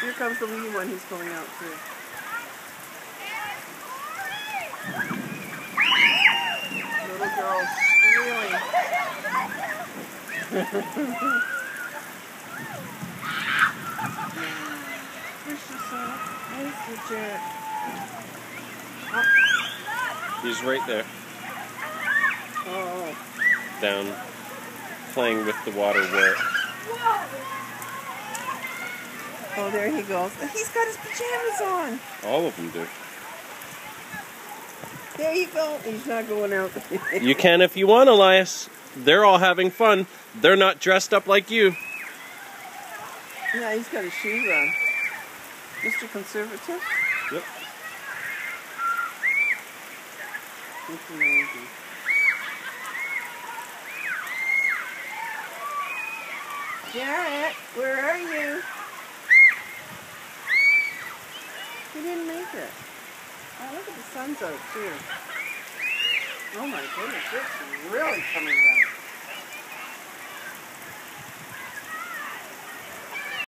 Here comes the wee one. He's going out too. Little girl squealing. Push yourself. Nice, Richard. He's right there. Oh. Down, playing with the water where. Oh, there he goes. He's got his pajamas on. All of them do. There you go. He's not going out. You can if you want, Elias. They're all having fun. They're not dressed up like you. Yeah, he's got his shoes on. Mr. Conservative? Yep. It's amazing. Jarrett, where are you? He didn't make it. Oh, look at the sun's out too. Oh my goodness, it's really coming down.